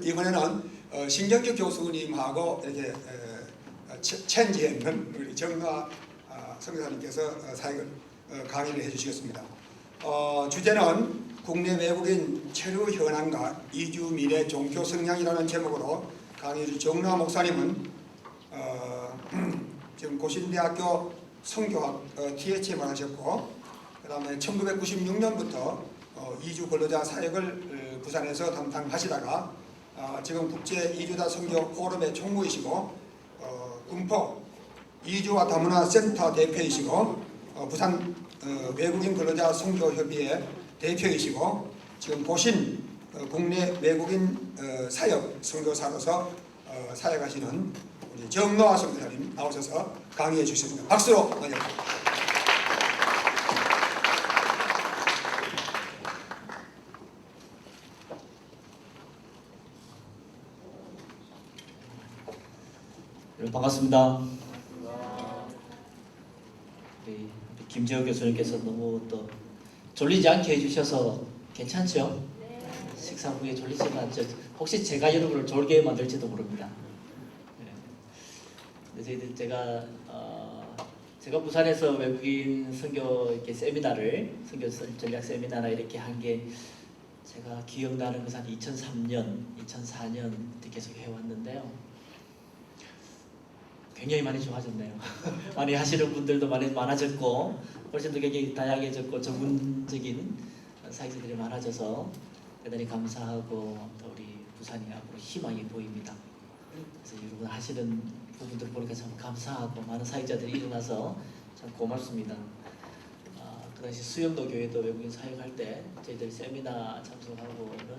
이번에는 신경규 교수님하고 이렇게 체인지했는 우리 정노아 선교사님께서 사역을 강의를 해주시겠습니다. 주제는 국내 외국인 체류 현황과 이주 미래 종교 성향이라는 제목으로 강의 정노아 목사님은 지금 고신대학교 성교학 THM을 하셨고, 그 다음에 1996년부터 이주 근로자 사역을 부산에서 담당하시다가 지금 국제 이주자 선교 포럼의 총무이시고 군포 이주와 다문화 센터 대표이시고 부산 외국인 근로자 선교협의회 대표이시고 지금 보신 국내 외국인 사역 선교사로서 사역하시는 우리 정노아 선교사님 나오셔서 강의해 주십니다. 박수로 맞이합니다. 반갑습니다. 우리 김재호 교수님께서 너무 또 졸리지 않게 해주셔서 괜찮죠? 네. 식사 후에 졸리지는 않죠. 혹시 제가 여러분을 졸게 만들지도 모릅니다. 네. 제가 부산에서 외국인 선교 이렇게 세미나를 선교 전략 세미나나 이렇게 한 게 제가 기억나는 것은 2003년, 2004년 계속 해왔는데요. 굉장히 많이 좋아졌네요. 많이 하시는 분들도 많아졌고 훨씬 더 굉장히 다양해졌고 전문적인 사역자들이 많아져서 대단히 감사하고 또 우리 부산이 앞으로 희망이 보입니다. 그래서 여러분 하시는 부분들 보니까 참 감사하고 많은 사역자들이 일어나서 참 고맙습니다. 그 당시 수영도 교회도 외국인 사역할 때 저희들 세미나 참석하고는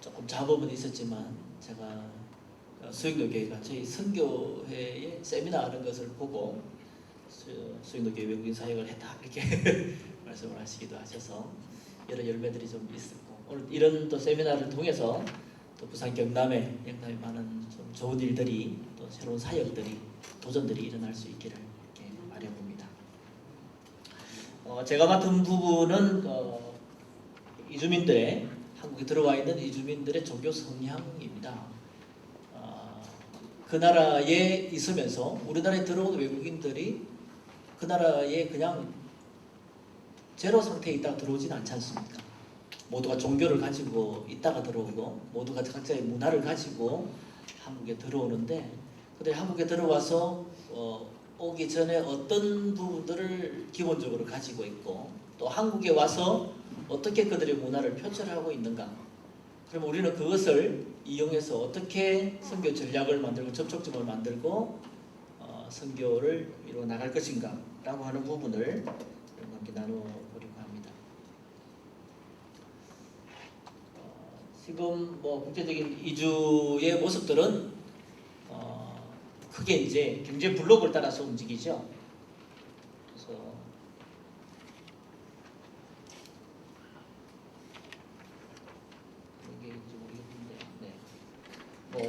조금 잡음은 있었지만 제가 수영도교회가 저희 선교회의 세미나 하는 것을 보고 수영도교회 외국인 사역을 했다 이렇게 말씀을 하시기도 하셔서 여러 열매들이 좀 있었고, 오늘 이런 또 세미나를 통해서 또 부산 경남에 많은 좀 좋은 일들이 또 새로운 사역들이 도전들이 일어날 수 있기를 이렇게 바라봅니다. 제가 맡은 부분은 이주민들의 한국에 들어와 있는 이주민들의 종교 성향입니다. 그 나라에 있으면서 우리나라에 들어온 외국인들이 그 나라에 그냥 제로 상태에 있다가 들어오진 않지 않습니까? 모두가 종교를 가지고 있다가 들어오고 모두가 각자의 문화를 가지고 한국에 들어오는데, 그들이 한국에 들어와서 오기 전에 어떤 부분들을 기본적으로 가지고 있고 또 한국에 와서 어떻게 그들의 문화를 표출하고 있는가, 그럼 우리는 그것을 이용해서 어떻게 선교 전략을 만들고 접촉점을 만들고 선교를 이루어 나갈 것인가 라고 하는 부분을 여러분과 함께 나눠보려고 합니다. 지금 국제적인 이주의 모습들은 크게 이제 경제 블록을 따라서 움직이죠. 그래서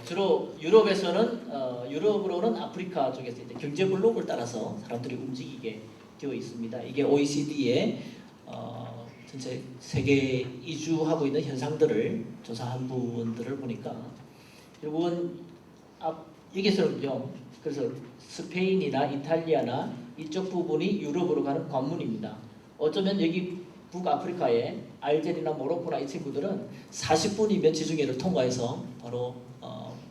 주로 유럽에서는 유럽으로는 아프리카 쪽에서 이제 경제 블록을 따라서 사람들이 움직이게 되어 있습니다. 이게 OECD의 전체 세계 이주하고 있는 현상들을 조사한 부분들을 보니까 결국은 여기서는요. 그래서 스페인이나 이탈리아나 이쪽 부분이 유럽으로 가는 관문입니다. 어쩌면 여기 북아프리카의 알제리나 모로코나 이 친구들은 40분이면 지중해를 통과해서 바로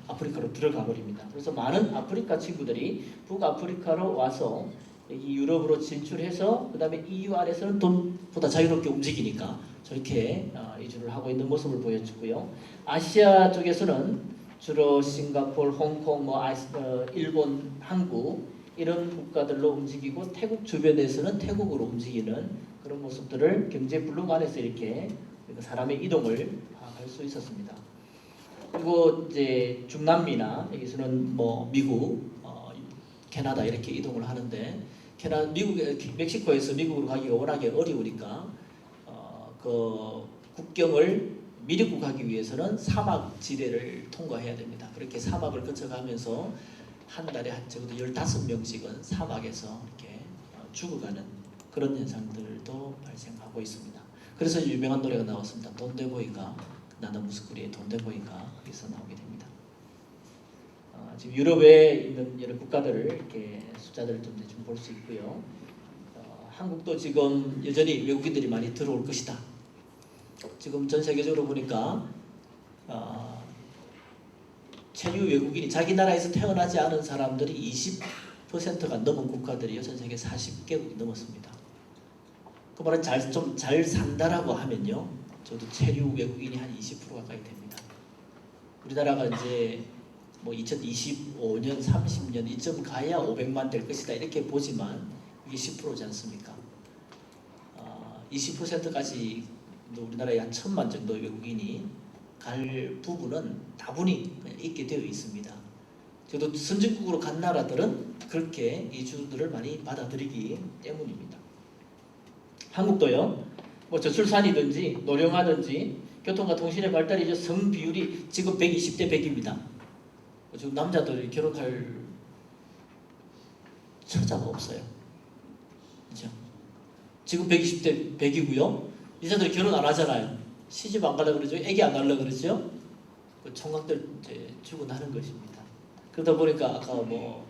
아프리카로 들어가 버립니다. 그래서 많은 아프리카 친구들이 북아프리카로 와서 여기 유럽으로 진출해서 그 다음에 EU 안에서는 돈보다 자유롭게 움직이니까 저렇게 이주를 하고 있는 모습을 보여주고요. 아시아 쪽에서는 주로 싱가포르, 홍콩, 일본, 한국 이런 국가들로 움직이고 태국 주변에서는 태국으로 움직이는 그런 모습들을 경제 블록 안에서 이렇게 사람의 이동을 파악할 수 있었습니다. 그리고 이제 중남미나 여기서는 미국, 캐나다 이렇게 이동을 하는데 멕시코에서 미국으로 가기가 워낙에 어려우니까 그 국경을 미리국 가기 위해서는 사막 지대를 통과해야 됩니다. 그렇게 사막을 거쳐가면서 한 달에 적어도 15명씩은 사막에서 이렇게 죽어가는 그런 현상들도 발생하고 있습니다. 그래서 유명한 노래가 나왔습니다. 돈데보이가 나나무스쿠리의 돈데보이가 거기서 나오게 됩니다. 지금 유럽에 있는 여러 국가들을 이렇게 숫자들을 좀 볼 수 있고요. 한국도 지금 여전히 외국인들이 많이 들어올 것이다. 지금 전 세계적으로 보니까 체류 외국인이 자기 나라에서 태어나지 않은 사람들이 20%가 넘은 국가들이요. 전 세계 40개국이 넘었습니다. 그 말은 좀 잘 산다라고 하면요. 저도 체류 외국인이 한 20% 가까이 됩니다. 우리나라가 이제 뭐 2025년, 30년 이쯤 가야 500만 될 것이다 이렇게 보지만 이게 10%지 않습니까? 20%까지 우리나라에 한 1,000만 정도 외국인이 갈 부분은 다분히 있게 되어 있습니다. 저도 선진국으로 간 나라들은 그렇게 이주들을 많이 받아들이기 때문입니다. 한국도요. 뭐 저출산이든지 노령화든지 교통과 통신의 발달이죠. 성 비율이 지금 120대 100입니다. 지금 남자들이 결혼할 처자가 없어요. 그렇죠? 지금 120대 100이고요. 여자들이 결혼 안 하잖아요. 시집 안 가려고 그러죠. 애기 안 낳으려고 그러죠. 그 총각들 이제 죽어나는 것입니다. 그러다 보니까 아까 뭐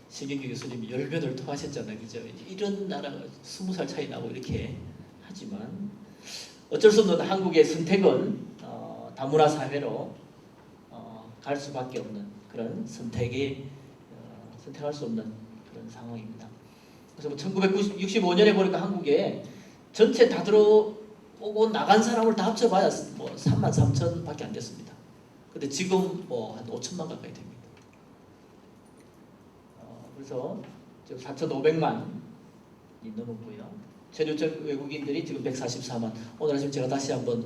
신경기 교수님이 열변을 토하셨잖아요. 그죠? 이런 나라가 20살 차이 나고 이렇게 하지만 어쩔 수 없는 한국의 선택은 다문화 사회로 갈 수밖에 없는 그런 선택할 수 없는 그런 상황입니다. 그래서 뭐 1965년에 보니까 한국에 전체 다 들어오고 나간 사람을 다 합쳐봐야 뭐 33,000밖에 안 됐습니다. 근데 지금 뭐 한 5천만 가까이 됩니다. 그래서 지금 4,500만이 넘었고요. 체류적 외국인들이 지금 144만. 오늘 아침 제가 다시 한번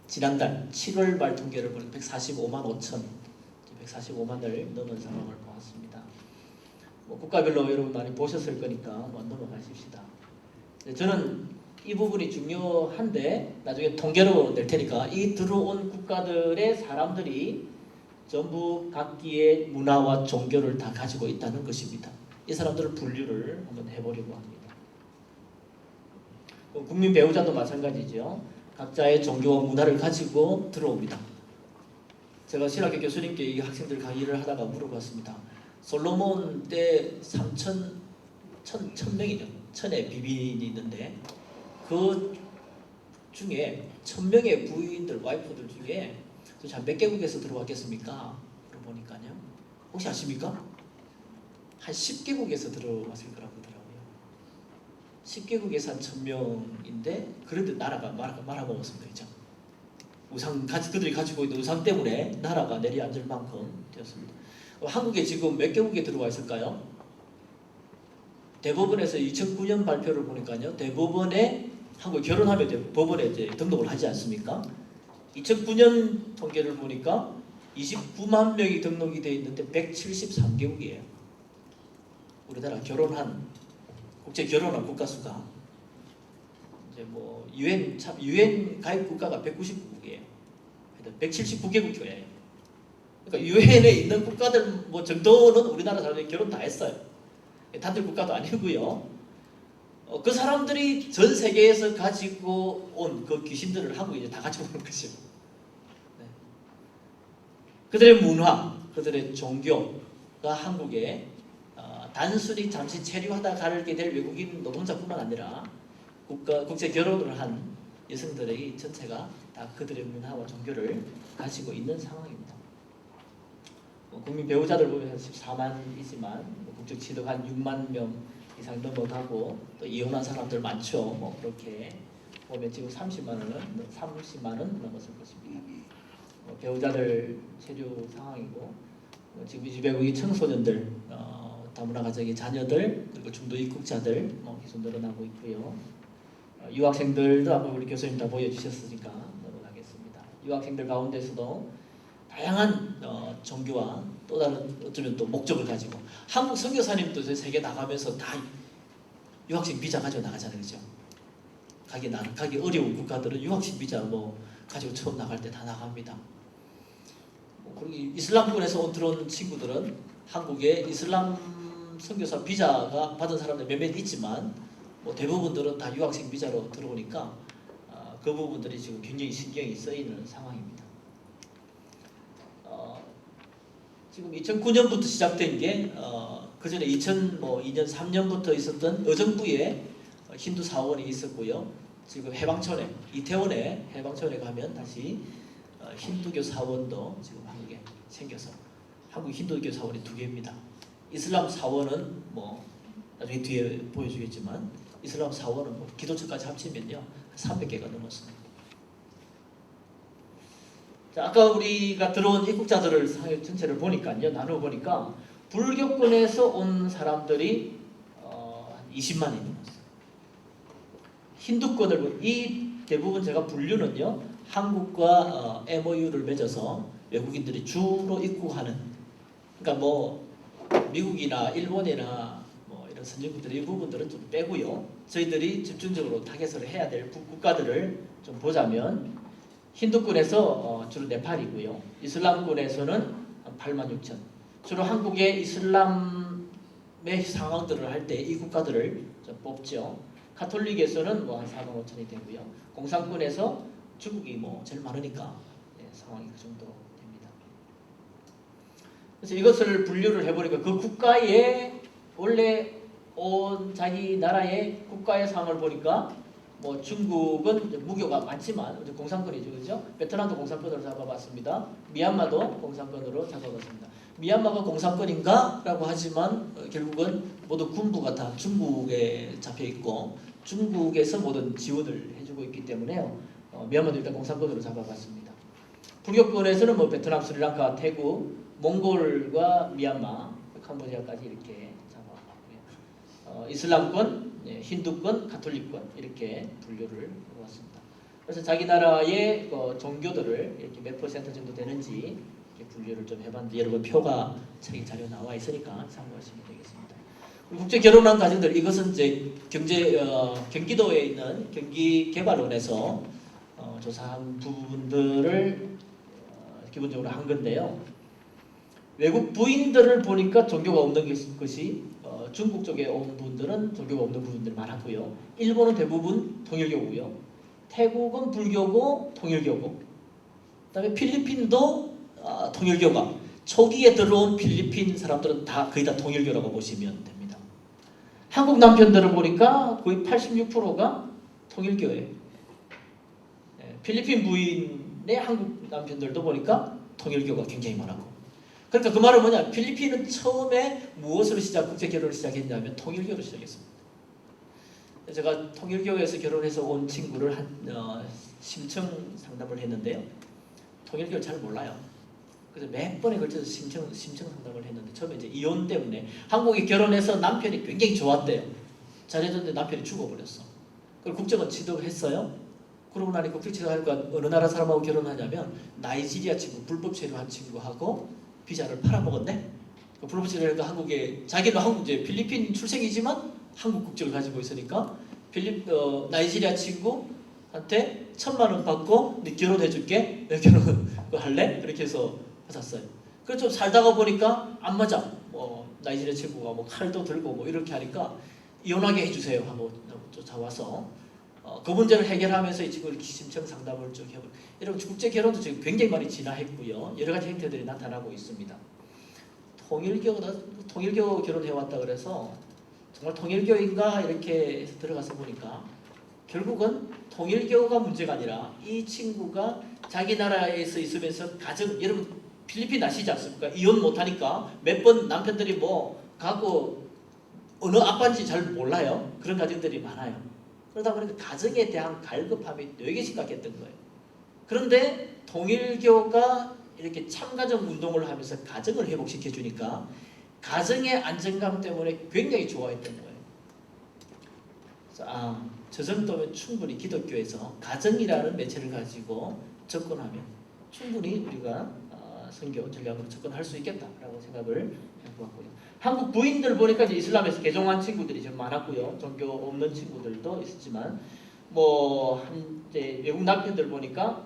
지난달 7월 말 통계를 보니까 145만 5천, 145만을 넘은 상황을 보았습니다. 뭐 국가별로 여러분 많이 보셨을 거니까 한번 넘어가십시다. 저는 이 부분이 중요한데 나중에 통계로 낼 테니까 이 들어온 국가들의 사람들이 전부 각기의 문화와 종교를 다 가지고 있다는 것입니다. 이 사람들을 분류를 한번 해보려고 합니다. 국민 배우자도 마찬가지죠. 각자의 종교와 문화를 가지고 들어옵니다. 제가 신학교 교수님께 이 학생들 강의를 하다가 물어봤습니다. 솔로몬 때 1,000명이죠. 1,000의 비빈이 있는데 그 중에 1,000명의 부인들, 와이프들 중에 도대체 몇 개국에서 들어왔겠습니까? 물어보니까요. 혹시 아십니까? 한 10개국에서 들어왔을 거라고 하더라고요. 10개국에서 한 1,000명인데 그래도 나라가 말아먹었습니다. 그죠? 그들이 가지고 있는 우상 때문에 나라가 내려앉을 만큼 되었습니다. 한국에 지금 몇 개국에 들어와 있을까요? 대법원에서 2009년 발표를 보니까요. 대법원에 한국 결혼하면 대법원에 이제 등록을 하지 않습니까? 2009년 통계를 보니까 29만 명이 등록이 되어 있는데 173개국이에요. 우리나라 국제 결혼한 국가 수가 이제 뭐 유엔 가입 국가가 190국이에요. 179개국 교회예요. 그러니까 유엔에 있는 국가들 뭐 정도는 우리나라 사람들이 결혼 다 했어요. 단들 국가도 아니고요. 그 사람들이 전 세계에서 가지고 온 그 귀신들을 한국에 이제 다 가지고 오는 것이죠. 네. 그들의 문화, 그들의 종교가 한국에 단순히 잠시 체류하다 가게 될 외국인 노동자뿐만 아니라 국제 결혼을 한 여성들의 전체가 다 그들의 문화와 종교를 가지고 있는 상황입니다. 국민 배우자들 보면 14만이지만 국적 취득 한 6만 명 이상 넘어가고 또 이혼한 사람들 많죠. 뭐 그렇게 보면 지금 30만은 넘었을 것입니다. 배우자들 체류 상황이고 지금 이 외국인 청소년들, 다문화 가정의 자녀들 그리고 중도 입국자들 계속 늘어나고 있고요. 유학생들도 아까 우리 교수님 다 보여주셨으니까 넘어가겠습니다. 유학생들 가운데서도 다양한 종교와 또 다른 어쩌면 또 목적을 가지고 한국 선교사님도 세계 나가면서 다 유학생 비자 가지고 나가잖아요, 그렇죠? 가기 어려운 국가들은 유학생 비자 가지고 처음 나갈 때 다 나갑니다. 그리고 이슬람권에서 들어온 친구들은 한국에 이슬람 선교사 비자가 받은 사람들 몇몇 있지만 대부분들은 다 유학생 비자로 들어오니까 그 부분들이 지금 굉장히 신경이 쓰이는 상황입니다. 지금 2009년부터 시작된 게 그 전에 2002년 3년부터 있었던 의정부에 힌두 사원이 있었고요. 지금 해방촌에 이태원에 해방촌에 가면 다시 힌두교 사원도 지금 한국에 생겨서 한국 힌두교 사원이 2개입니다. 이슬람 사원은 뭐 나중에 뒤에 보여주겠지만 이슬람 사원은 뭐 기도처까지 합치면요 300개가 넘었습니다. 자, 아까 우리가 들어온 입국자들을 전체를 보니까요 나누어 보니까 불교권에서 온 사람들이 20만이 넘었어요. 힌두권을 이 대부분 제가 분류는요 한국과 MOU를 맺어서 외국인들이 주로 입국하는 그러니까 뭐 미국이나 일본이나 뭐 이런 선진국들의 이 부분들은 좀 빼고요. 저희들이 집중적으로 타겟을 해야 될 국가들을 좀 보자면 힌두권에서 주로 네팔이고요. 이슬람권에서는 한 8만 6천. 주로 한국의 이슬람의 상황들을 할 때 이 국가들을 좀 뽑죠. 가톨릭에서는 뭐 한 4만 5천이 되고요. 공산권에서 중국이 뭐 제일 많으니까 상황이 그 정도 됩니다. 그래서 이것을 분류를 해보니까 그 국가의 원래 온 자기 나라의 국가의 상황을 보니까 뭐 중국은 무교가 많지만 공산권이죠, 그렇죠? 베트남도 공산권으로 잡아봤습니다. 미얀마도 공산권으로 잡아봤습니다. 미얀마가 공산권인가? 라고 하지만 결국은 모두 군부가 다 중국에 잡혀 있고 중국에서 모든 지원을 해주고 있기 때문에요. 미얀마도 일단 공산권으로 잡아봤습니다. 불교권에서는 뭐 베트남, 스리랑카, 태국, 몽골과 미얀마, 캄보디아까지 이렇게 잡아봤고요. 이슬람권, 힌두권, 가톨릭권 이렇게 분류를 해왔습니다. 그래서 자기 나라의 종교들을 이렇게 몇 퍼센트 정도 되는지 이렇게 분류를 좀 해봤는데 여러분 표가 책에 자료 나와 있으니까 참고하시면 되겠습니다. 국제 결혼한 가정들 이것은 이제 경기도에 있는 경기개발원에서 조사한 부분들을 기본적으로 한 건데요. 외국 부인들을 보니까 종교가 없는 것이 중국 쪽에 온 분들은 종교가 없는 부분들이 많았고요. 일본은 대부분 통일교고요. 태국은 불교고 통일교고 그다음에 필리핀도 통일교가 초기에 들어온 필리핀 사람들은 다 거의 다 통일교라고 보시면 됩니다. 한국 남편들을 보니까 거의 86%가 통일교예요. 필리핀 부인의 한국 남편들도 보니까 통일교가 굉장히 많았고 그러니까 그 말은 뭐냐? 필리핀은 처음에 무엇으로 국제 결혼을 시작했냐면 통일교로 시작했습니다. 제가 통일교에서 결혼해서 온 친구를 심층 상담을 했는데요. 통일교를 잘 몰라요. 그래서 몇 번에 걸쳐서 심층 상담을 했는데 처음에 이제 이혼 때문에 한국에 결혼해서 남편이 굉장히 좋았대요. 잘해줬는데 남편이 죽어버렸어. 그걸 국적은 취득했어요. 그러고 나니 국적 취득하니까 어느 나라 사람하고 결혼하냐면 나이지리아 친구, 불법 체류한 친구하고 비자를 팔아먹었네. 불법 체류하니까 한국에 자기는 이제 필리핀 출생이지만 한국 국적을 가지고 있으니까 나이지리아 친구한테 1,000만 원 받고 네 결혼해줄게. 결혼 할래? 그렇게 해서 받았어요. 그래서 좀 살다가 보니까 안 맞아. 뭐 나이지리아 친구가 뭐 칼도 들고 뭐 이렇게 하니까 이혼하게 해주세요 하고 쫓아와서 그 문제를 해결하면서 이 친구 심층 상담을 쭉 해보고 여러분 국제 결혼도 지금 굉장히 많이 진화했고요. 여러 가지 형태들이 나타나고 있습니다. 통일교 결혼해왔다 그래서 정말 통일교인가 이렇게 해서 들어가서 보니까 결국은 통일교가 문제가 아니라 이 친구가 자기 나라에서 있으면서 가정 여러분 필리핀 아시지 않습니까? 이혼 못하니까 몇 번 남편들이 뭐 가고 어느 아빠인지 잘 몰라요. 그런 가정들이 많아요. 그러다 보니까 가정에 대한 갈급함이 되게 심각했던 거예요. 그런데 통일교가 이렇게 참가정 운동을 하면서 가정을 회복시켜 주니까 가정의 안정감 때문에 굉장히 좋아했던 거예요. 그래서 저 정도면 충분히 기독교에서 가정이라는 매체를 가지고 접근하면 충분히 우리가 선교 전략으로 접근할 수 있겠다라고 생각을 해보았고요. 한국 부인들 보니까 이제 이슬람에서 개종한 친구들이 좀 많았고요. 종교 없는 친구들도 있었지만 이제 외국 남편들 보니까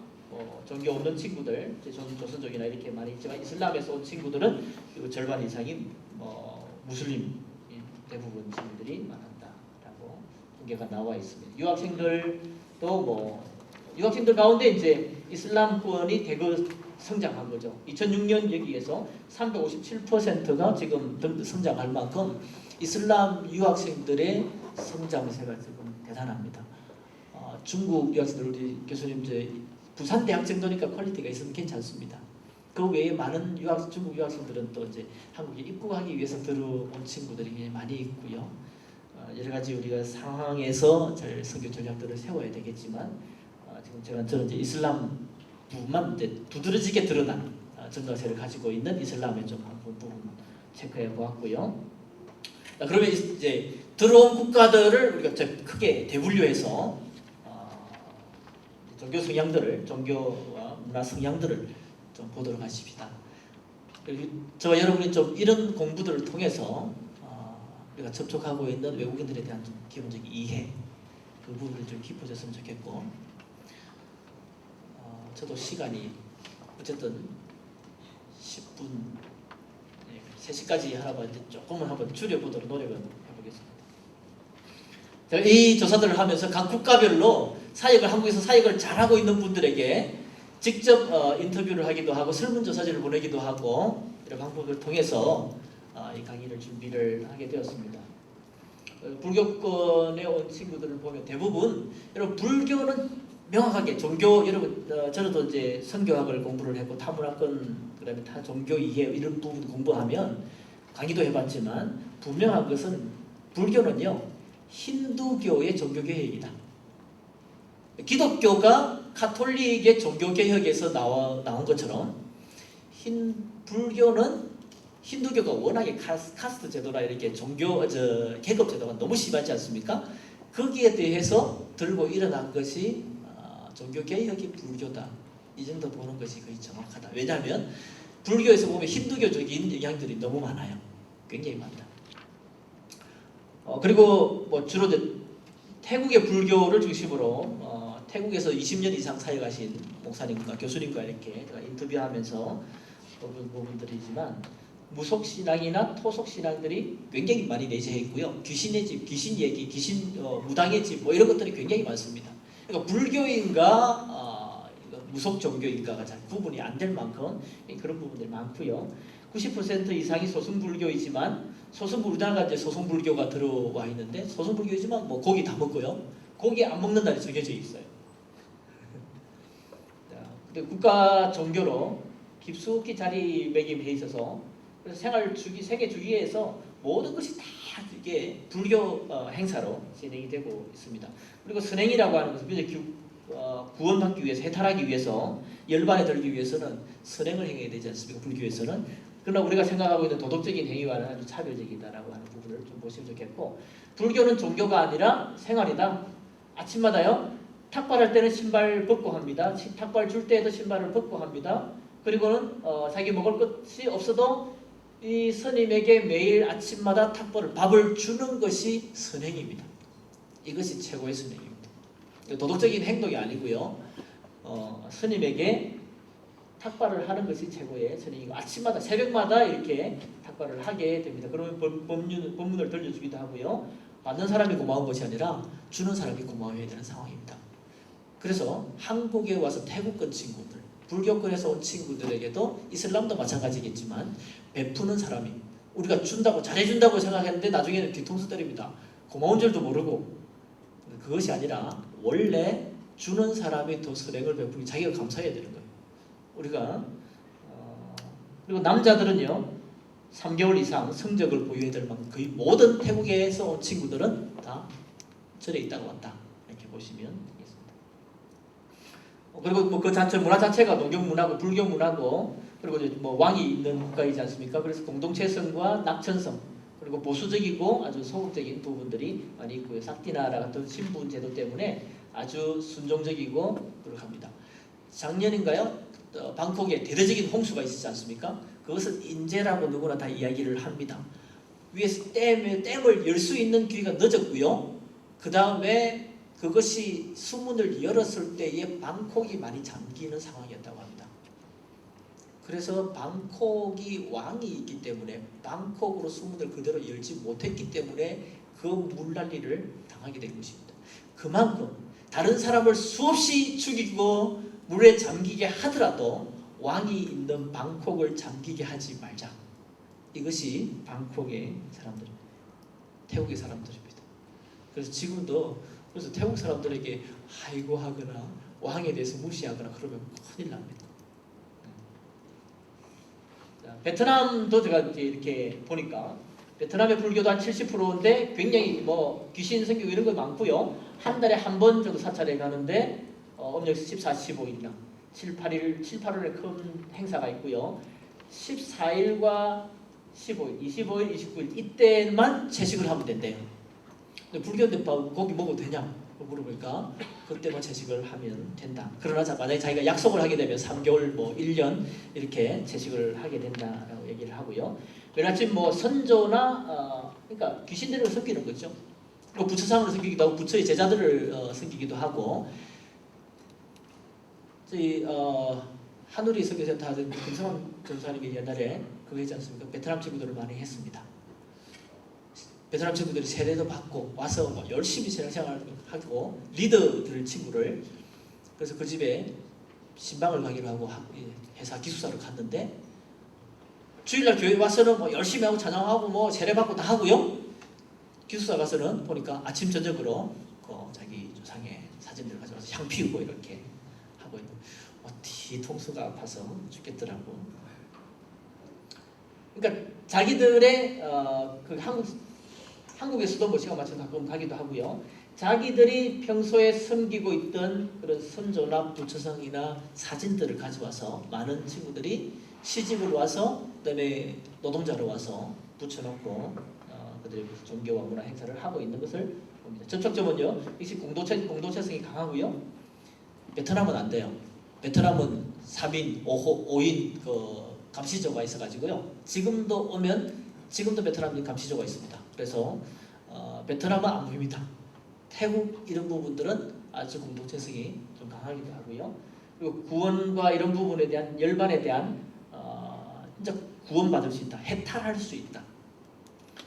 종교 없는 친구들, 조선족이나 이렇게 많이 있지만 이슬람에서 온 친구들은 절반 이상이 무슬림 대부분 친구들이 많았다라고 통계가 나와 있습니다. 유학생들도 유학생들 가운데 이제 이슬람권이 대거 성장한 거죠. 2006년 여기에서 357%가 지금 성장할 만큼 이슬람 유학생들의 성장세가 지금 대단합니다. 중국 유학생들 우리 교수님 이제 부산 대학 정도니까 퀄리티가 있으면 괜찮습니다. 그 외에 많은 중국 유학생들은 또 이제 한국에 입국하기 위해서 들어온 친구들이 굉장히 많이 있고요. 여러 가지 우리가 상황에서 잘 선교 전략들을 세워야 되겠지만 지금 저는 이제 이슬람부만 이제 두드러지게 드러난 정가세를 가지고 있는 이슬람의 좀 한 부분 체크해 보았고요. 그러면 이제 들어온 국가들을 우리가 크게 대분류해서 종교 성향들을 종교와 문화 성향들을 좀 보도록 하십시다. 저와 여러분이 좀 이런 공부들을 통해서 우리가 접촉하고 있는 외국인들에 대한 좀 기본적인 이해 그 부분이 좀 깊어졌으면 좋겠고 저도 시간이 어쨌든 10분 3시까지 하라고 했는데 조금은 한번 줄여보도록 노력을 해보겠습니다. 제가 이 조사들을 하면서 각 국가별로 한국에서 사역을 잘하고 있는 분들에게 직접 인터뷰를 하기도 하고 설문조사지를 보내기도 하고 이런 방법을 통해서 이 강의를 준비를 하게 되었습니다. 불교권에 온 친구들을 보면 대부분 여러분 불교는 명확하게 종교 여러분 저도 이제 선교학을 공부를 했고 타문화권 그다음에 타 종교 이해 이런 부분 공부하면 강의도 해봤지만 분명한 것은 불교는요 힌두교의 종교개혁이다. 기독교가 카톨릭의 종교개혁에서 나온 것처럼 불교는 힌두교가 워낙에 카스트 제도라 이렇게 계급 제도가 너무 심하지 않습니까? 거기에 대해서 들고 일어난 것이 종교개혁이 불교다. 이 정도 보는 것이 거의 정확하다. 왜냐하면 불교에서 보면 힌두교적인 영향들이 너무 많아요. 굉장히 많다. 그리고 뭐 주로 이제 태국의 불교를 중심으로 태국에서 20년 이상 사역하신 목사님과 교수님과 이렇게 제가 인터뷰하면서 본 부분들이지만 무속신앙이나 토속신앙들이 굉장히 많이 내재해 있고요. 귀신의 집, 귀신 얘기, 무당의 집 뭐 이런 것들이 굉장히 많습니다. 그러니까 불교인가 무속 종교인가가 잘 구분이 안 될 만큼 그런 부분들이 많고요. 90% 이상이 소승불교이지만 우리나라가 이제 소승불교가 들어와 있는데 소승불교이지만 뭐 고기 다 먹고요. 고기 안 먹는 날이 정해져 있어요. 근데 국가 종교로 깊숙이 자리매김해 있어서 그래서 생애 주기에서 모든 것이 다 이게 불교 행사로 진행이 되고 있습니다. 그리고 선행이라고 하는 것은 구원받기 위해서 해탈하기 위해서 열반에 들기 위해서는 선행을 행해야 되지 않습니까? 불교에서는. 그러나 우리가 생각하고 있는 도덕적인 행위와는 아주 차별적이다라고 하는 부분을 좀 보시면 좋겠고 불교는 종교가 아니라 생활이다. 아침마다요 탁발할 때는 신발 벗고 합니다. 탁발 줄 때에도 신발을 벗고 합니다. 그리고는 자기 먹을 것이 없어도 이 스님에게 매일 아침마다 밥을 주는 것이 선행입니다. 이것이 최고의 선행입니다. 도덕적인 행동이 아니고요. 스님에게 탁발을 하는 것이 최고의 선행이고 아침마다 새벽마다 이렇게 탁발을 하게 됩니다. 그러면 법문을 들려주기도 하고요. 받는 사람이 고마운 것이 아니라 주는 사람이 고마워해야 되는 상황입니다. 그래서 한국에 와서 태국권 친구들, 불교권에서 온 친구들에게도 이슬람도 마찬가지겠지만 베푸는 사람이 우리가 준다고 잘해준다고 생각했는데 나중에는 뒤통수 때립니다. 고마운 줄도 모르고 그것이 아니라 원래 주는 사람이 더 선행을 베풀기 자기가 감사해야 되는 거예요. 우리가 그리고 남자들은요 3개월 이상 성적을 보여야 될 만큼 거의 모든 태국에서 온 친구들은 다 절에 있다가 왔다 이렇게 보시면 되겠습니다. 그리고 뭐 그 자체 문화 자체가 농경 문화고 불교 문화고 그리고 이제 뭐 왕이 있는 국가이지 않습니까? 그래서 공동체성과 낙천성 그리고 보수적이고 아주 소극적인 부분들이 많이 있고요. 삭디나라 같은 신분 제도 때문에 아주 순종적이고 그렇습니다. 작년인가요? 방콕에 대대적인 홍수가 있었지 않습니까? 그것은 인재라고 누구나 다 이야기를 합니다. 위에서 댐을 열 수 있는 기회가 늦었고요. 그 다음에 그것이 수문을 열었을 때에 방콕이 많이 잠기는 상황이었다고 합니다. 그래서 방콕이 왕이 있기 때문에 방콕으로 수문을 그대로 열지 못했기 때문에 그 물난리를 당하게 된 것입니다. 그만큼 다른 사람을 수없이 죽이고 물에 잠기게 하더라도 왕이 있는 방콕을 잠기게 하지 말자. 이것이 방콕의 사람들, 태국의 사람들입니다. 그래서 지금도 그래서 태국 사람들에게 아이고 하거나 왕에 대해서 무시하거나 그러면 큰일 납니다. 자, 베트남도 제가 이렇게 보니까 베트남의 불교도 한 70%인데 굉장히 뭐 귀신 생기고 이런 거 많고요. 한 달에 한 번 정도 사찰에 가는데 음력 14, 15일이나 7, 8일, 7, 8월에 큰 행사가 있고요. 14일과 15일, 25일, 29일 이때만 채식을 하면 된대요. 근데 불교인데 고기 먹어도 되냐? 물어보니까 그때만 채식을 하면 된다. 그러나 만약에 자기가 약속을 하게 되면 3개월, 뭐 1년 이렇게 채식을 하게 된다라고 얘기를 하고요. 왜냐하면 뭐 선조나 그러니까 귀신들을 섬기는 거죠. 부처상으로 섬기기도 하고 부처의 제자들을 섬기기도 하고 저희 하누리 선교센터 하던 김성환 전사님이 옛날에 그거 했지 않습니까? 베트남 친구들을 많이 했습니다. 베트남 친구들이 세례도 받고 와서 뭐 열심히 신앙생활하고 리더들 친구를 그래서 그 집에 신방을 가기로 하고 회사 기숙사로 갔는데 주일날 교회 와서는 뭐 열심히 하고 찬양하고 뭐 세례 받고 다 하고요. 기숙사 가서는 보니까 아침 저녁으로 자기 조상의 사진들을 가져와서 향 피우고 이렇게 하고 있고 뒤통수가 아파서 죽겠더라고. 그러니까 자기들의 그 한국에서도 뭐 시간 맞춰서 가끔 가기도 하고요. 자기들이 평소에 섬기고 있던 그런 선조나 부처성이나 사진들을 가져와서 많은 친구들이 시집을 와서 그다음에 노동자로 와서 붙여놓고 그들의 종교와 문화 행사를 하고 있는 것을 봅니다. 접촉점은요, 역시 공동체성이 강하고요. 베트남은 안 돼요. 베트남은 3인, 5인 그 감시조가 있어가지고요. 지금도 베트남에 감시조가 있습니다. 그래서 베트남은 안 보입니다. 태국 이런 부분들은 아주 공동체성이 좀 강하기도 하고요. 그리고 구원과 이런 부분에 대한 열반에 대한 진짜 구원받을 수 있다, 해탈할 수 있다.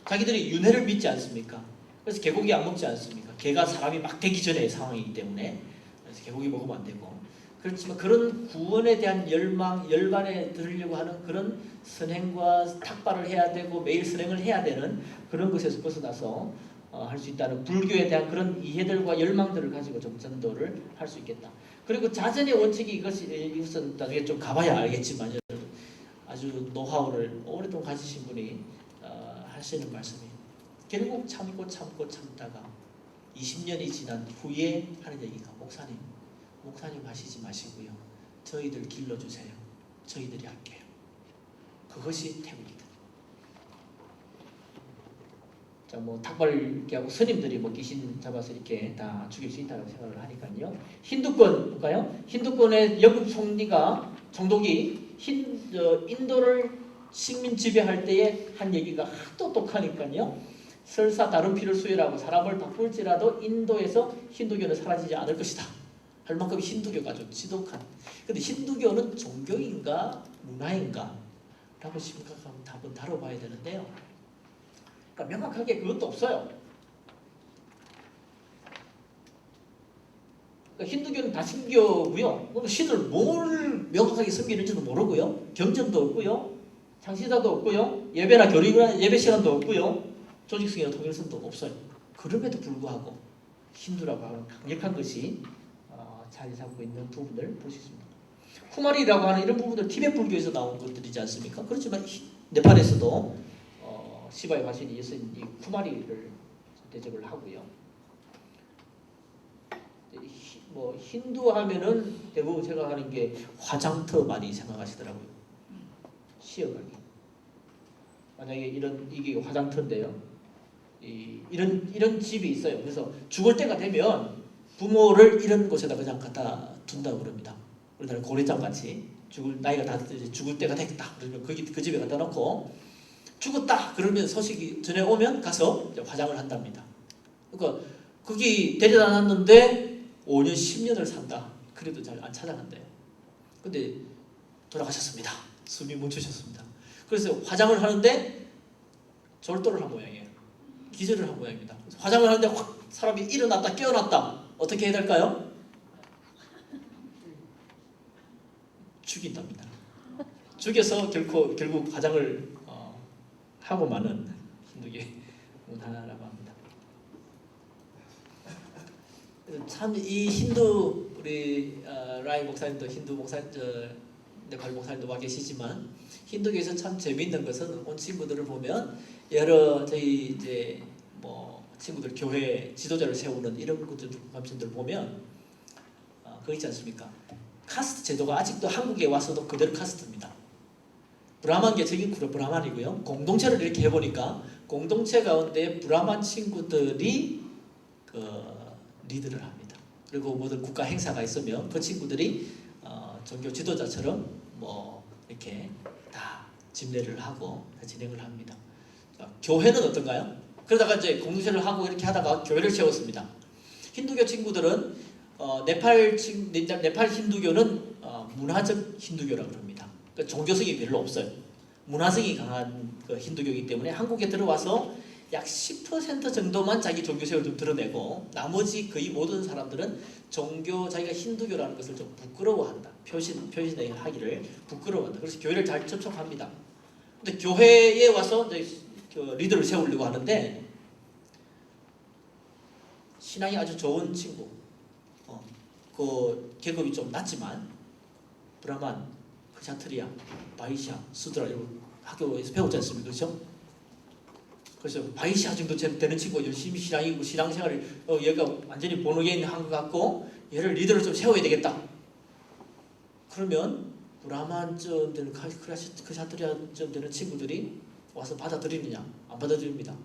자기들이 윤회를 믿지 않습니까? 그래서 개고기 안 먹지 않습니까? 개가 사람이 막 되기 전의 상황이기 때문에 그래서 개고기 먹으면 안 되고 그렇지만 그런 구원에 대한 열반에 들으려고 하는 그런 선행과 탁발을 해야 되고 매일 선행을 해야 되는 그런 것에서 벗어나서 할 수 있다는 불교에 대한 그런 이해들과 열망들을 가지고 좀 전도를 할 수 있겠다. 그리고 자전의 원칙이 이것은 나중에 좀 가봐야 알겠지만 아주 노하우를 오랫동안 가지신 분이 하시는 말씀이 결국 참다가 20년이 지난 후에 하는 얘기가 목사님 하시지 마시고요. 저희들 길러주세요. 저희들이 할게요. 그것이 태국이다. 자, 뭐 탁발 이렇게 하고 스님들이 뭐 귀신 잡아서 이렇게 다 죽일 수 있다고 생각을 하니까요. 힌두권 볼까요? 힌두권의 영국 총독이 인도를 식민 지배할 때에 한 얘기가 하도 똑하니까요. 설사 다른 피를 수혈하고 사람을 바꿀지라도 인도에서 힌두교는 사라지지 않을 것이다. 할 만큼 힌두교가 아주 지독한. 근데 힌두교는 종교인가 문화인가? 라고 심각하면 한번 다뤄봐야 되는데요. 그러니까 명확하게 그것도 없어요. 그러니까 힌두교는 다신교고요. 신을 뭘 명확하게 섬기는지도 모르고요. 경전도 없고요. 창시자도 없고요. 예배나 교리나 예배 시간도 없고요. 조직성이나 통일성도 없어요. 그럼에도 불구하고 힌두라고 하는 강력한 것이 자리 잡고 있는 부분을 볼 수 있습니다. 쿠마리라고 하는 이런 부분들 티베트 불교에서 나온 것들이지 않습니까? 그렇지만 네팔에서도 시바의 화신이 있으니 이 쿠마리를 대접을 하고요. 뭐 힌두 하면은 대부분 생각하는 게 화장터 많이 생각하시더라고요. 시어가기. 만약에 이게 화장터인데요. 이런 집이 있어요. 그래서 죽을 때가 되면 부모를 이런 곳에다 그냥 갖다 둔다고 그럽니다. 우리나라 고래장 같이 나이가 다 죽을 때가 됐다. 그러면 그 집에 갖다 놓고 죽었다. 그러면 소식이 전해 오면 가서 화장을 한답니다. 그러니까 거기 데려다 놨는데 5년, 10년을 산다. 그래도 잘 안 찾아간대요. 근데 돌아가셨습니다. 숨이 멈추셨습니다. 그래서 화장을 하는데 절도를 한 모양이에요. 기절을 한 모양입니다. 화장을 하는데 확 사람이 일어났다 깨어났다. 어떻게 해야 될까요? 죽인답니다. 죽여서 결국 화장을 하고 마는 힌두교의 문화라고 합니다. 참 이 힌두 우리 라이 목사님도 힌두 목사 네팔 목사님도 와 계시지만 힌두교에서 참 재미있는 것은 온 친구들을 보면 여러 저희 이제 뭐 친구들 교회 지도자를 세우는 이런 것들 감성들 보면 그거 있지 않습니까? 카스트 제도가 아직도 한국에 와서도 그대로 카스트입니다. 브라만계적인 브라만이고요. 공동체를 이렇게 해보니까 공동체 가운데 브라만 친구들이 리드를 합니다. 그리고 모든 국가 행사가 있으면 그 친구들이 종교 지도자처럼 뭐 이렇게 다 집례를 하고 진행을 합니다. 자, 교회는 어떤가요? 그러다가 이제 공동체를 하고 이렇게 하다가 교회를 세웠습니다. 힌두교 친구들은 네팔 힌두교는 문화적 힌두교라고 합니다. 그러니까 종교성이 별로 없어요. 문화성이 강한 힌두교이기 때문에 한국에 들어와서 약 10% 정도만 자기 종교색을 좀 드러내고 나머지 거의 모든 사람들은 자기가 힌두교라는 것을 좀 부끄러워한다. 표신을 하기를 부끄러워한다. 그래서 교회를 잘 접촉합니다. 근데 교회에 와서 이제 리더를 세우려고 하는데 신앙이 아주 좋은 친구, 그 계급이 좀 낮지만 브라만, 크샤트리아, 바이샤, 수드라 이런 학교에서 배웠지 않습니까? 그렇죠? 그래서 바이샤 정도 되는 친구가 열심히 신앙생활을 얘가 완전히 본어게인 한 것 같고 얘를 리더로 좀 세워야 되겠다. 그러면 브라만쯤 되는 크샤트리아쯤 되는 친구들이 와서 받아들이느냐? 안 받아들입니다.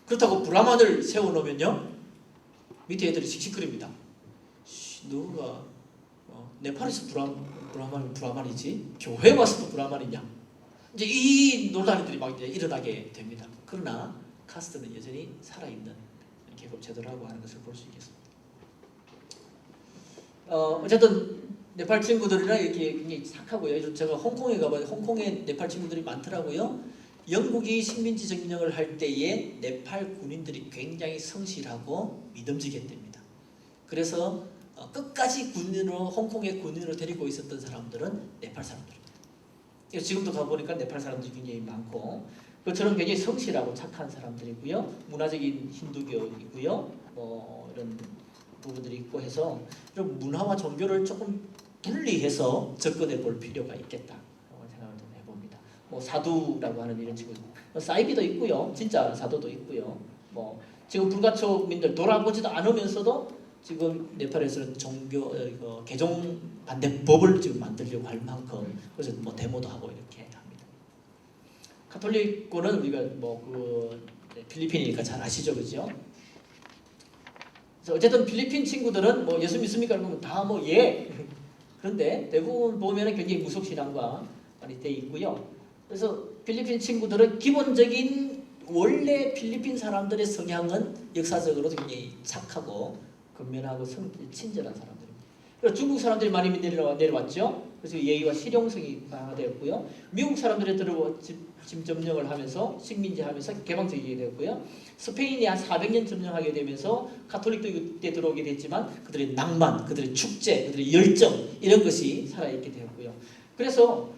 그렇다고 브라만을 세워놓으면요 밑에 애들이 씩씩거립니다. 누가 네팔에서 브라만이지 교회 와서도 브라만이냐? 이제 이 논란들이 막 이제 일어나게 됩니다. 그러나 카스트는 여전히 살아있는 계급 제도라고 하는 것을 볼 수 있겠습니다. 어쨌든 네팔 친구들이랑 이렇게 굉장히 착하고요. 제가 홍콩에 가봐요. 홍콩에 네팔 친구들이 많더라고요. 영국이 식민지 점령을 할 때에 네팔 군인들이 굉장히 성실하고 믿음직했답니다. 그래서 끝까지 홍콩의 군인으로 데리고 있었던 사람들은 네팔 사람들입니다. 지금도 가보니까 네팔 사람들이 굉장히 많고 그처럼 굉장히 성실하고 착한 사람들이고요. 문화적인 힌두교이고요. 뭐 이런 부분들이 있고 해서 이런 문화와 종교를 조금 분리해서 접근해 볼 필요가 있겠다라고 생각을 좀 해봅니다. 뭐 사두라고 하는 이런 친구, 사이비도 있고요. 진짜 사도도 있고요. 뭐 지금 불가촉민들 돌아보지도 않으면서도 지금 네팔에서는 개종 반대법을 지금 만들려고 할 만큼 그래서 뭐 데모도 하고 이렇게 합니다. 카톨릭교는 우리가 필리핀이니까 잘 아시죠, 그죠? 그래서 어쨌든 필리핀 친구들은 뭐 예수 믿습니까? 그러면 다 예. 그런데 대부분 보면은 굉장히 무속 신앙과 많이 돼 있고요. 그래서 필리핀 친구들은 기본적인 원래 필리핀 사람들의 성향은 역사적으로도 굉장히 착하고 근면하고 친절한 사람들입니다. 그래서 중국 사람들이 많이 내려왔죠. 그래서 예의와 실용성이 강화되었고요. 미국 사람들이 짐 점령을 하면서 식민지하면서 개방적이게 되었고요. 스페인이 한 400년 점령하게 되면서 가톨릭도 이때 들어오게 됐지만 그들의 낭만, 그들의 축제, 그들의 열정 이런 것이 살아있게 되었고요. 그래서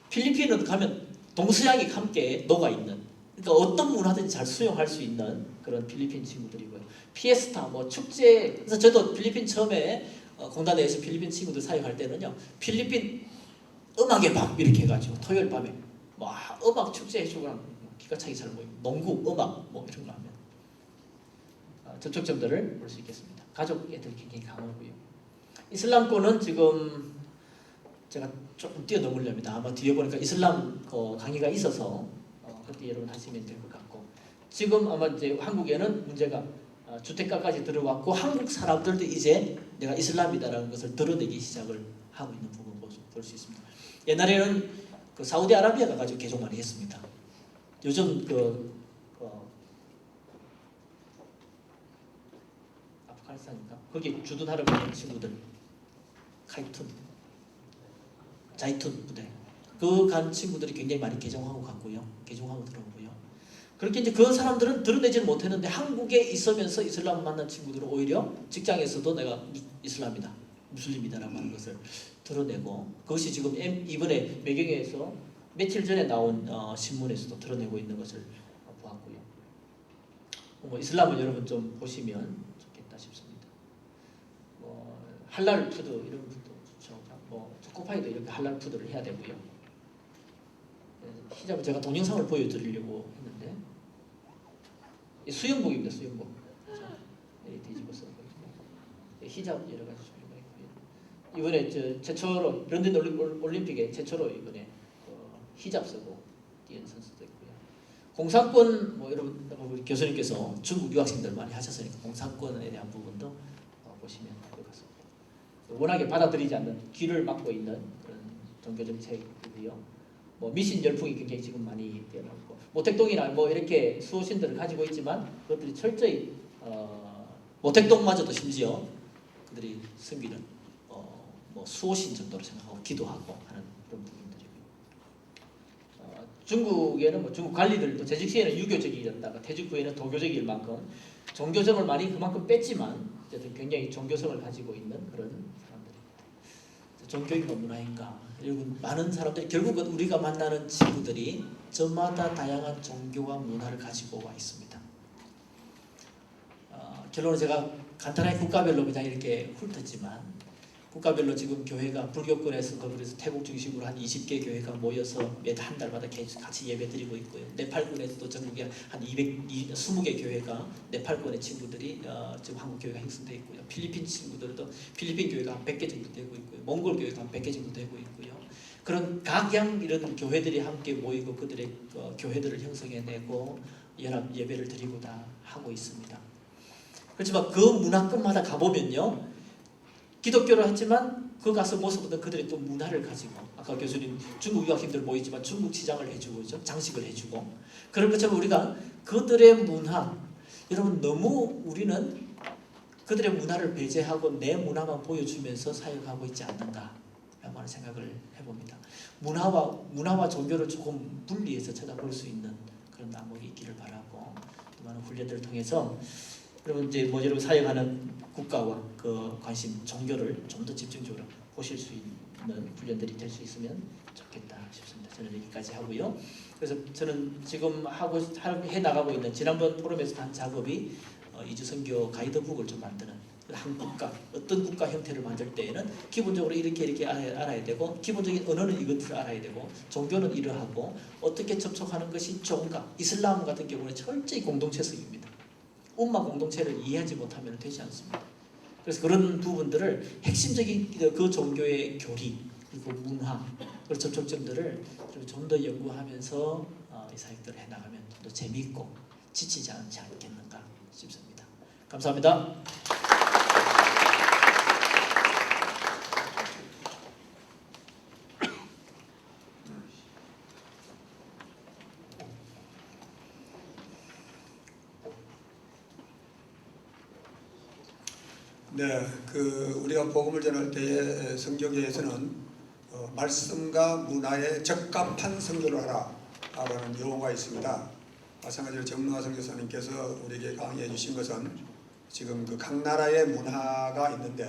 필리핀은 가면 동서양이 함께 녹아있는 그러니까 어떤 문화든지 잘 수용할 수 있는 그런 필리핀 친구들이고요. 피에스타, 뭐 축제. 그래서 저도 필리핀 처음에 공단에서 필리핀 친구들 사역할 때는요. 필리핀 음악의 밤 이렇게 해가지고 토요일 밤에 뭐 음악 축제 해주고 기가 차게 잘 모이고 농구, 음악 뭐 이런 거 하면 접촉점들을 볼 수 있겠습니다. 가족 애들 굉장히 강하고요. 이슬람권은 지금 제가 조금 뛰어넘으려합니다. 아마 뒤에 보니까 이슬람 강의가 있어서 그때 여러분 하시면 될 것 같고 지금 아마 이제 한국에는 문제가 주택가까지 들어왔고 한국 사람들도 이제 내가 이슬람이다라는 것을 드러내기 시작을 하고 있는 부분 볼 수 있습니다. 옛날에는 사우디아라비아 가가지고 개종 많이 했습니다. 요즘 아프가니스탄인가 거기 주둔하러 가는 친구들 자이툰 부대 간 친구들이 굉장히 많이 개종하고 갔고요. 개종하고 들어오고요. 그렇게 이제 그 사람들은 드러내지는 못했는데 한국에 있으면서 이슬람을 만난 친구들은 오히려 직장에서도 내가 이슬람이다, 무슬림이다라고 하는 것을 드러내고 그것이 지금 이번에 매경에서 며칠 전에 나온 신문에서도 드러내고 있는 것을 보았고요. 뭐 이슬람을 여러분 좀 보시면 좋겠다 싶습니다. 뭐 할랄 푸드 이런 것도 좋죠. 뭐 초코파이도 이렇게 할랄 푸드를 해야 되고요. 히잡을 제가 동영상을 보여드리려고 했는데 수영복입니다. 수영복. 뒤집어서 히잡 여러 가지 종류가 있고요. 이번에 최초로 런던 올림픽에 최초로 이번에 히잡 쓰고 뛰는 선수도 있고요. 공산권 뭐 여러분 우리 교수님께서 중국 유학생들 많이 하셨으니까 공산권에 대한 부분도 보시면 될 것 같습니다. 워낙에 받아들이지 않는 귀를 막고 있는 그런 종교 정책이고요. 뭐 미신 열풍이 굉장히 지금 많이 뛰어나고 모택동이나 뭐 이렇게 수호신들을 가지고 있지만 그것들이 철저히 모택동마저도 심지어 그들이 섬기는 뭐 수호신 정도로 생각하고 기도하고 하는 그런 부분들이고요. 중국에는 뭐 중국 관리들도 재직 시에는 유교적이었다가 퇴직 후에는 도교적일 만큼 종교성을 많이 그만큼 뺐지만 어쨌든 굉장히 종교성을 가지고 있는 그런 사람들입니다. 종교인가 문화인가? 여러분 많은 사람들이 결국은 우리가 만나는 친구들이 저마다 다양한 종교와 문화를 가지고 와 있습니다. 결론은 제가 간단하게 국가별로 그냥 이렇게 훑었지만 국가별로 지금 교회가 불교권에서 그래서 태국 중심으로 한 20개 교회가 모여서 매달 한 달마다 같이 예배드리고 있고요. 네팔권에서도 전국에 한 220개 교회가 네팔권의 친구들이 지금 한국 교회가 형성되어 있고요. 필리핀 친구들도 필리핀 교회가 한 100개 정도 되고 있고요. 몽골 교회가 한 100개 정도 되고 있고요. 그런 각양 이런 교회들이 함께 모이고 그들의 교회들을 형성해내고 연합 예배를 드리고 다 하고 있습니다. 그렇지만 그 문화권마다 가보면요. 기독교로 했지만 그 가서 모습은 그들의 또 문화를 가지고 아까 교수님 중국 유학생들 모이지만 중국 시장을 해주고 장식을 해주고 그런 것처럼 우리가 그들의 문화 여러분 너무 우리는 그들의 문화를 배제하고 내 문화만 보여주면서 사역하고 있지 않는가 라고 하는 생각을 해봅니다. 문화와 종교를 조금 분리해서 쳐다볼 수 있는 그런 안목이 있기를 바라고 또 많은 훈련들을 통해서 여러분 이제 뭐 여러분 사역하는 국가와 그 관심 종교를 좀 더 집중적으로 보실 수 있는 훈련들이 될 수 있으면 좋겠다 싶습니다. 저는 여기까지 하고요. 그래서 저는 지금 해 나가고 있는 지난번 포럼에서 한 작업이 이주 선교 가이드북을 좀 만드는 한 국가 어떤 국가 형태를 만들 때에는 기본적으로 이렇게 알아야 되고 기본적인 언어는 이것을 알아야 되고 종교는 이러하고 어떻게 접촉하는 것이 좋은가. 이슬람 같은 경우는 철저히 공동체성입니다. umma 공동체를 이해하지 못하면 되지 않습니다. 그래서 그런 부분들을 핵심적인 그 종교의 교리 그리고 문화 그리고 접촉점들을 좀 더 연구하면서 이 사역들을 해나가면 좀 더 재미있고 지치지 않지 않겠는가 싶습니다. 감사합니다. 네, 우리가 복음을 전할 때에 성경에서는 말씀과 문화에 적합한 선교를 하라라는 용어가 있습니다. 마찬가지로 정노아 선교사님께서 우리에게 강의해 주신 것은 지금 각 나라의 문화가 있는데